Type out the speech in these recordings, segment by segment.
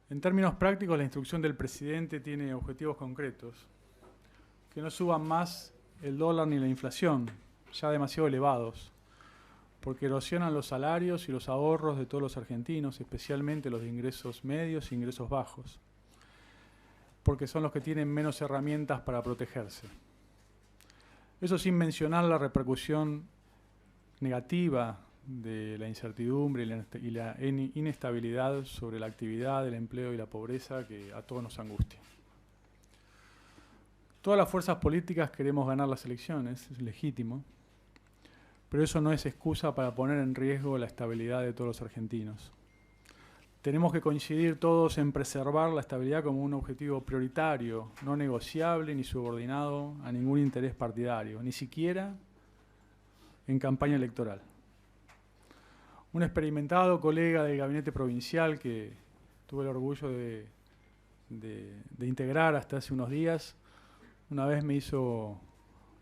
En términos prácticos, la instrucción del presidente tiene objetivos concretos. Que no suban más el dólar ni la inflación, ya demasiado elevados, porque erosionan los salarios y los ahorros de todos los argentinos, especialmente los de ingresos medios e ingresos bajos, porque son los que tienen menos herramientas para protegerse. Eso sin mencionar la repercusión negativa de la incertidumbre y la inestabilidad sobre la actividad, el empleo y la pobreza que a todos nos angustia. Todas las fuerzas políticas queremos ganar las elecciones, es legítimo, pero eso no es excusa para poner en riesgo la estabilidad de todos los argentinos. Tenemos que coincidir todos en preservar la estabilidad como un objetivo prioritario, no negociable ni subordinado a ningún interés partidario, ni siquiera en campaña electoral. Un experimentado colega del gabinete provincial que tuve el orgullo de integrar hasta hace unos días, una vez me hizo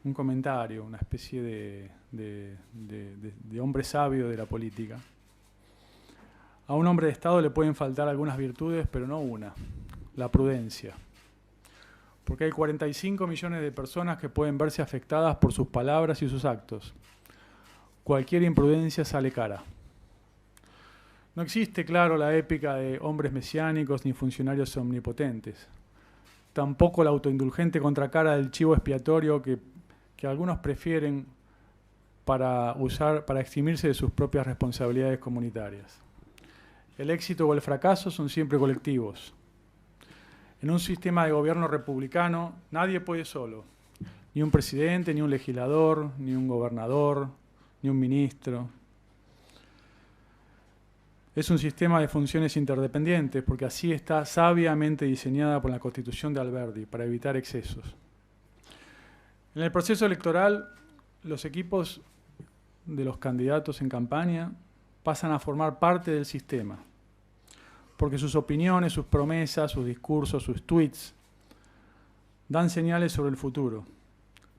un comentario, una especie de hombre sabio de la política. A un hombre de Estado le pueden faltar algunas virtudes, pero no una, la prudencia. Porque hay 45 millones de personas que pueden verse afectadas por sus palabras y sus actos. Cualquier imprudencia sale cara. No existe, claro, la épica de hombres mesiánicos ni funcionarios omnipotentes. Tampoco la autoindulgente contracara del chivo expiatorio que algunos prefieren para eximirse de sus propias responsabilidades comunitarias. El éxito o el fracaso son siempre colectivos. En un sistema de gobierno republicano nadie puede solo. Ni un presidente, ni un legislador, ni un gobernador, ni un ministro. Es un sistema de funciones interdependientes porque así está sabiamente diseñada por la Constitución de Alberdi para evitar excesos. En el proceso electoral, los equipos de los candidatos en campaña pasan a formar parte del sistema, porque sus opiniones, sus promesas, sus discursos, sus tweets dan señales sobre el futuro,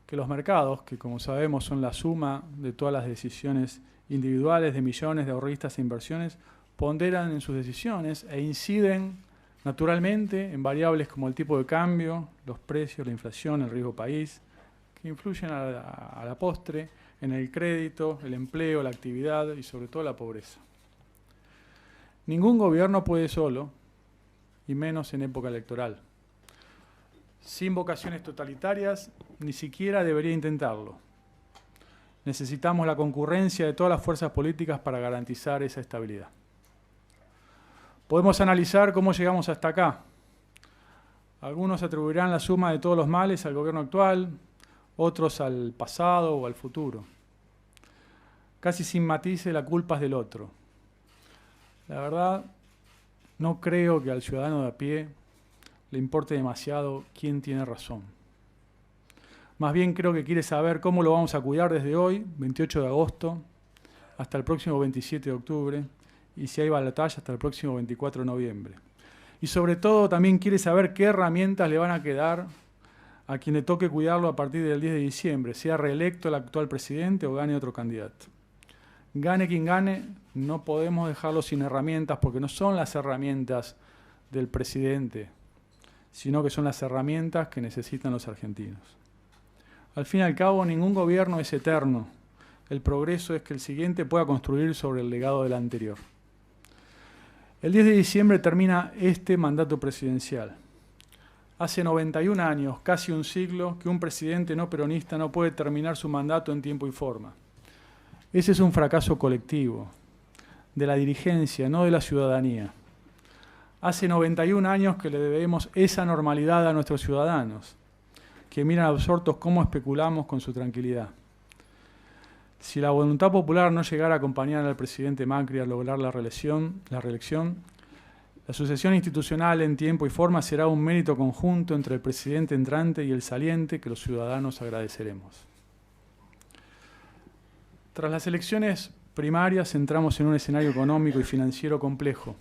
que los mercados, que como sabemos son la suma de todas las decisiones individuales de millones de ahorristas e inversiones, ponderan en sus decisiones e inciden naturalmente en variables como el tipo de cambio, los precios, la inflación, el riesgo país, que influyen a la postre en el crédito, el empleo, la actividad y sobre todo la pobreza. Ningún gobierno puede solo, y menos en época electoral. Sin vocaciones totalitarias, ni siquiera debería intentarlo. Necesitamos la concurrencia de todas las fuerzas políticas para garantizar esa estabilidad. Podemos analizar cómo llegamos hasta acá. Algunos atribuirán la suma de todos los males al gobierno actual, otros al pasado o al futuro. Casi sin matices, la culpa es del otro. La verdad, no creo que al ciudadano de a pie le importe demasiado quién tiene razón. Más bien creo que quiere saber cómo lo vamos a cuidar desde hoy, 28 de agosto, hasta el próximo 27 de octubre, y si hay balotaje hasta el próximo 24 de noviembre. Y sobre todo también quiere saber qué herramientas le van a quedar a quien le toque cuidarlo a partir del 10 de diciembre, sea reelecto el actual presidente o gane otro candidato. Gane quien gane, no podemos dejarlo sin herramientas, porque no son las herramientas del presidente, sino que son las herramientas que necesitan los argentinos. Al fin y al cabo, ningún gobierno es eterno. El progreso es que el siguiente pueda construir sobre el legado del anterior. El 10 de diciembre termina este mandato presidencial. Hace 91 años, casi un siglo, que un presidente no peronista no puede terminar su mandato en tiempo y forma. Ese es un fracaso colectivo, de la dirigencia, no de la ciudadanía. Hace 91 años que le debemos esa normalidad a nuestros ciudadanos, que miran absortos cómo especulamos con su tranquilidad. Si la voluntad popular no llegara a acompañar al presidente Macri a lograr la reelección, la sucesión institucional en tiempo y forma será un mérito conjunto entre el presidente entrante y el saliente que los ciudadanos agradeceremos. Tras las elecciones primarias entramos en un escenario económico y financiero complejo.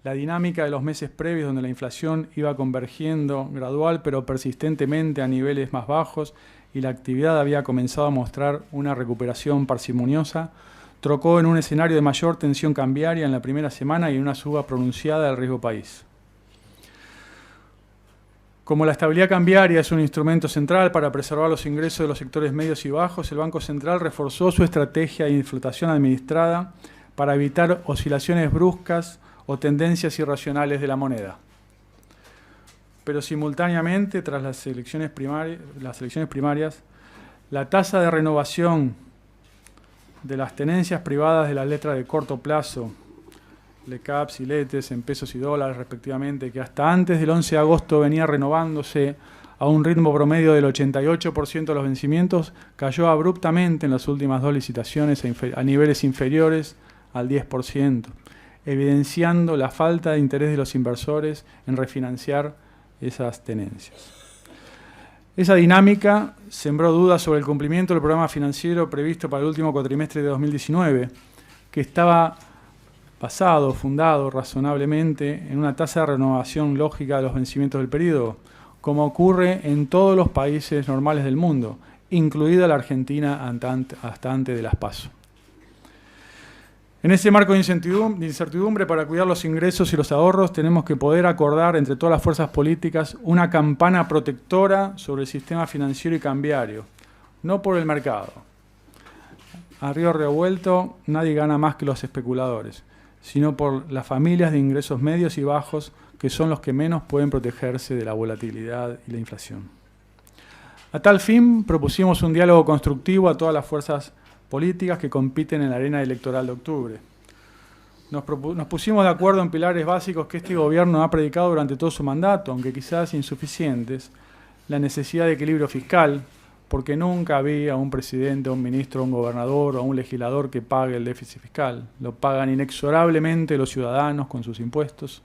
La dinámica de los meses previos, donde la inflación iba convergiendo gradual pero persistentemente a niveles más bajos y la actividad había comenzado a mostrar una recuperación parsimoniosa, trocó en un escenario de mayor tensión cambiaria en la primera semana y en una suba pronunciada del riesgo país. Como la estabilidad cambiaria es un instrumento central para preservar los ingresos de los sectores medios y bajos, el Banco Central reforzó su estrategia de inflación administrada para evitar oscilaciones bruscas o tendencias irracionales de la moneda. Pero simultáneamente, tras las elecciones primarias, la tasa de renovación de las tenencias privadas de las letras de corto plazo, LECAPS y LETES en pesos y dólares respectivamente, que hasta antes del 11 de agosto venía renovándose a un ritmo promedio del 88% de los vencimientos, cayó abruptamente en las últimas 2 licitaciones a niveles inferiores al 10%, evidenciando la falta de interés de los inversores en refinanciar esas tenencias. Esa dinámica sembró dudas sobre el cumplimiento del programa financiero previsto para el último cuatrimestre de 2019, que estaba fundado razonablemente en una tasa de renovación lógica de los vencimientos del periodo, como ocurre en todos los países normales del mundo, incluida la Argentina hasta antes de las PASO. En ese marco de incertidumbre para cuidar los ingresos y los ahorros, tenemos que poder acordar entre todas las fuerzas políticas una campana protectora sobre el sistema financiero y cambiario, no por el mercado. A río revuelto, nadie gana más que los especuladores, sino por las familias de ingresos medios y bajos, que son los que menos pueden protegerse de la volatilidad y la inflación. A tal fin, propusimos un diálogo constructivo a todas las fuerzas políticas que compiten en la arena electoral de octubre. Nos pusimos de acuerdo en pilares básicos que este gobierno ha predicado durante todo su mandato, aunque quizás insuficientes: la necesidad de equilibrio fiscal, porque nunca había un presidente, un ministro, un gobernador o un legislador que pague el déficit fiscal. Lo pagan inexorablemente los ciudadanos con sus impuestos.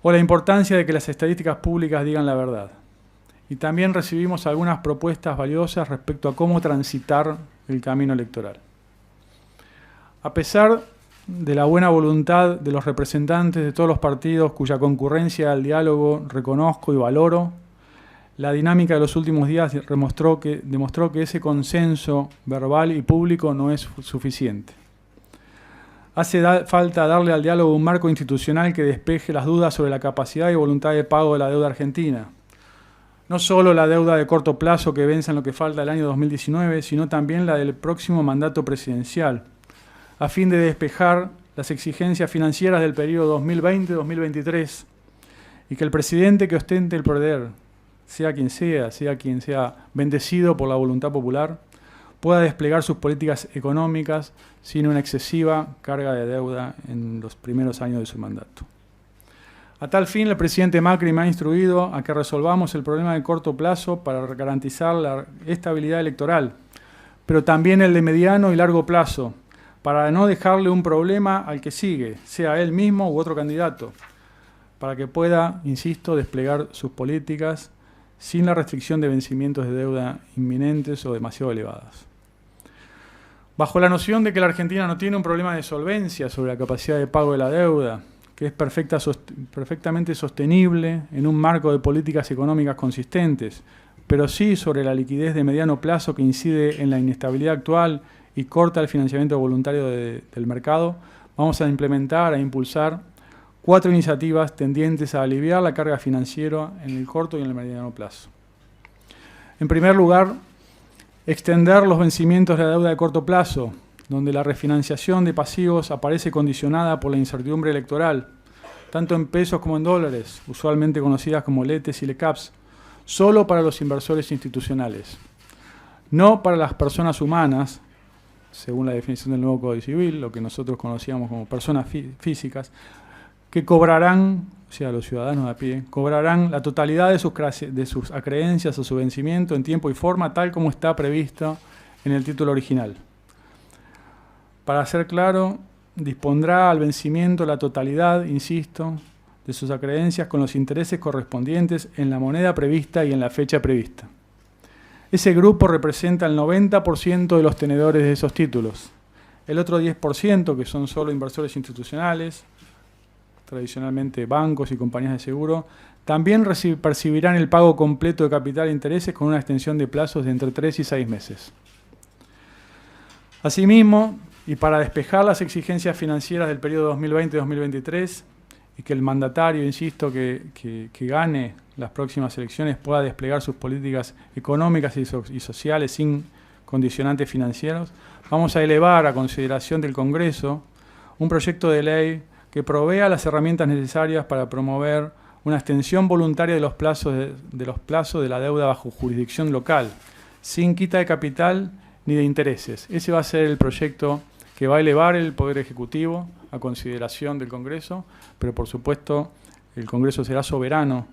O la importancia de que las estadísticas públicas digan la verdad. Y también recibimos algunas propuestas valiosas respecto a cómo transitar el camino electoral. A pesar de la buena voluntad de los representantes de todos los partidos cuya concurrencia al diálogo reconozco y valoro, la dinámica de los últimos días demostró que ese consenso verbal y público no es suficiente. Hace falta darle al diálogo un marco institucional que despeje las dudas sobre la capacidad y voluntad de pago de la deuda argentina. No solo la deuda de corto plazo que vence en lo que falta del año 2019, sino también la del próximo mandato presidencial, a fin de despejar las exigencias financieras del periodo 2020-2023 y que el presidente que ostente el poder, sea quien sea bendecido por la voluntad popular, pueda desplegar sus políticas económicas sin una excesiva carga de deuda en los primeros años de su mandato. A tal fin, el presidente Macri me ha instruido a que resolvamos el problema de corto plazo para garantizar la estabilidad electoral, pero también el de mediano y largo plazo, para no dejarle un problema al que sigue, sea él mismo u otro candidato, para que pueda, insisto, desplegar sus políticas sin la restricción de vencimientos de deuda inminentes o demasiado elevadas. Bajo la noción de que la Argentina no tiene un problema de solvencia sobre la capacidad de pago de la deuda, que es perfectamente sostenible en un marco de políticas económicas consistentes, pero sí sobre la liquidez de mediano plazo que incide en la inestabilidad actual y corta el financiamiento voluntario del mercado, vamos a implementar e impulsar 4 iniciativas tendientes a aliviar la carga financiera en el corto y en el mediano plazo. En primer lugar, extender los vencimientos de la deuda de corto plazo, donde la refinanciación de pasivos aparece condicionada por la incertidumbre electoral, tanto en pesos como en dólares, usualmente conocidas como LETES y LECAPS, solo para los inversores institucionales, no para las personas humanas, según la definición del nuevo Código Civil, lo que nosotros conocíamos como personas físicas, que cobrarán, o sea, los ciudadanos de a pie, cobrarán la totalidad de sus acreencias o su vencimiento en tiempo y forma, tal como está previsto en el título original. Para ser claro, dispondrá al vencimiento la totalidad, insisto, de sus acreencias con los intereses correspondientes en la moneda prevista y en la fecha prevista. Ese grupo representa el 90% de los tenedores de esos títulos. El otro 10%, que son solo inversores institucionales, tradicionalmente bancos y compañías de seguro, también percibirán el pago completo de capital e intereses con una extensión de plazos de entre 3 y 6 meses. Asimismo, Y para despejar las exigencias financieras del periodo 2020-2023 y que el mandatario, insisto, que gane las próximas elecciones pueda desplegar sus políticas económicas y sociales sin condicionantes financieros, vamos a elevar a consideración del Congreso un proyecto de ley que provea las herramientas necesarias para promover una extensión voluntaria de los plazos de la deuda bajo jurisdicción local, sin quita de capital ni de intereses. Ese va a ser el proyecto que va a elevar el Poder Ejecutivo a consideración del Congreso, pero por supuesto el Congreso será soberano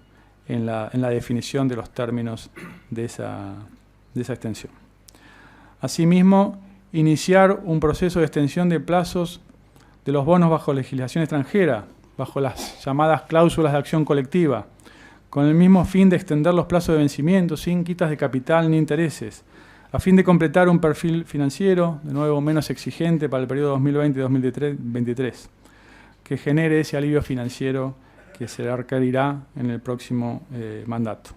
en la definición de los términos de esa extensión. Asimismo, iniciar un proceso de extensión de plazos de los bonos bajo legislación extranjera, bajo las llamadas cláusulas de acción colectiva, con el mismo fin de extender los plazos de vencimiento sin quitas de capital ni intereses, a fin de completar un perfil financiero, de nuevo menos exigente para el periodo 2020-2023, que genere ese alivio financiero que se requerirá en el próximo mandato.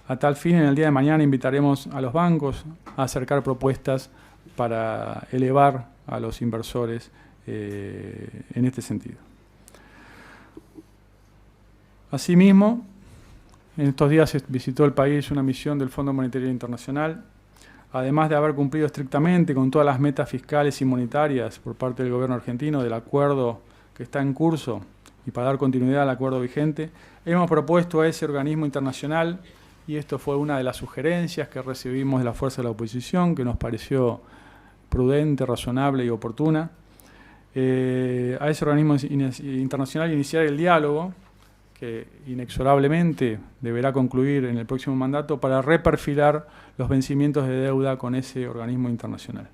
A tal fin, en el día de mañana invitaremos a los bancos a acercar propuestas para elevar a los inversores en este sentido. Asimismo, en estos días visitó el país una misión del Fondo Monetario Internacional. Además de haber cumplido estrictamente con todas las metas fiscales y monetarias por parte del gobierno argentino del acuerdo que está en curso y para dar continuidad al acuerdo vigente, hemos propuesto a ese organismo internacional, y esto fue una de las sugerencias que recibimos de la fuerza de la oposición, que nos pareció prudente, razonable y oportuna, a ese organismo internacional iniciar el diálogo, que inexorablemente deberá concluir en el próximo mandato, para reperfilar los vencimientos de deuda con ese organismo internacional.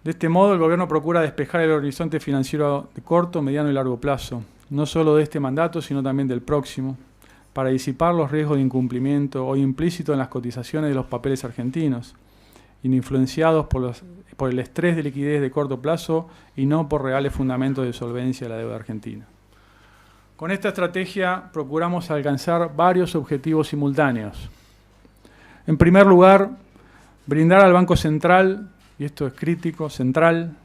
De este modo, el Gobierno procura despejar el horizonte financiero de corto, mediano y largo plazo, no solo de este mandato, sino también del próximo, para disipar los riesgos de incumplimiento hoy implícitos en las cotizaciones de los papeles argentinos, influenciados por el estrés de liquidez de corto plazo y no por reales fundamentos de solvencia de la deuda argentina. Con esta estrategia procuramos alcanzar varios objetivos simultáneos. En primer lugar, brindar al Banco Central, y esto es crítico, central,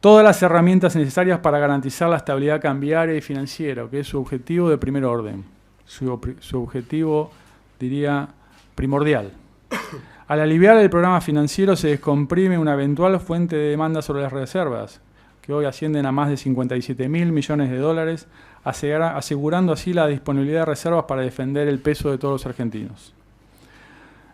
todas las herramientas necesarias para garantizar la estabilidad cambiaria y financiera, que es su objetivo de primer orden, su objetivo, diría, primordial. Al aliviar el programa financiero se descomprime una eventual fuente de demanda sobre las reservas, que hoy ascienden a más de 57.000 millones de dólares, asegurando así la disponibilidad de reservas para defender el peso de todos los argentinos.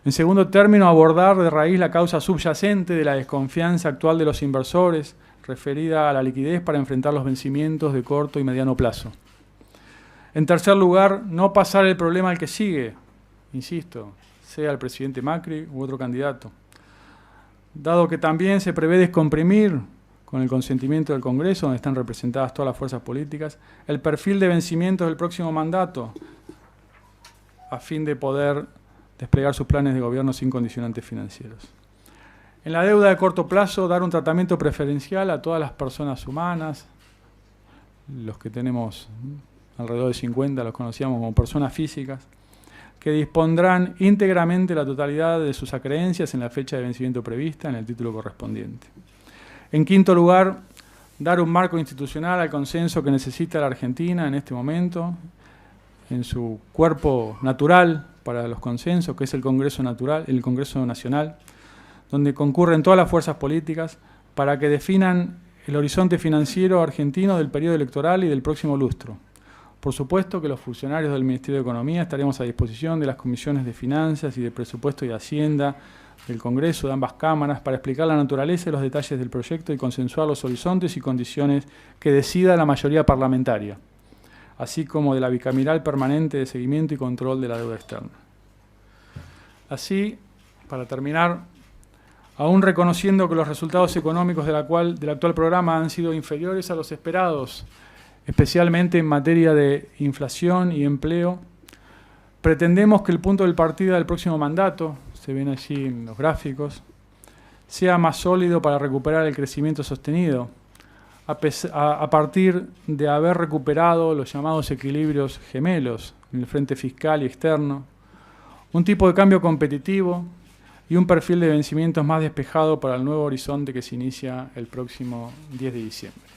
En segundo término, abordar de raíz la causa subyacente de la desconfianza actual de los inversores, referida a la liquidez para enfrentar los vencimientos de corto y mediano plazo. En tercer lugar, no pasar el problema al que sigue, insisto, sea el presidente Macri u otro candidato. Dado que también se prevé descomprimir, con el consentimiento del Congreso, donde están representadas todas las fuerzas políticas, el perfil de vencimientos del próximo mandato, a fin de poder desplegar sus planes de gobierno sin condicionantes financieros. En la deuda de corto plazo, dar un tratamiento preferencial a todas las personas humanas, los que tenemos alrededor de 50, los conocíamos como personas físicas, que dispondrán íntegramente la totalidad de sus acreencias en la fecha de vencimiento prevista en el título correspondiente. En quinto lugar, dar un marco institucional al consenso que necesita la Argentina en este momento, en su cuerpo natural para los consensos, que es el Congreso Nacional, donde concurren todas las fuerzas políticas para que definan el horizonte financiero argentino del periodo electoral y del próximo lustro. Por supuesto que los funcionarios del Ministerio de Economía estaremos a disposición de las comisiones de Finanzas y de Presupuesto y Hacienda del Congreso, de ambas cámaras, para explicar la naturaleza y los detalles del proyecto y consensuar los horizontes y condiciones que decida la mayoría parlamentaria, así como de la bicameral permanente de seguimiento y control de la deuda externa. Así, para terminar, aún reconociendo que los resultados económicos del actual programa han sido inferiores a los esperados, especialmente en materia de inflación y empleo, pretendemos que el punto de partida del próximo mandato, se ven allí en los gráficos, sea más sólido para recuperar el crecimiento sostenido, a partir de haber recuperado los llamados equilibrios gemelos en el frente fiscal y externo, un tipo de cambio competitivo, y un perfil de vencimientos más despejado para el nuevo horizonte que se inicia el próximo 10 de diciembre.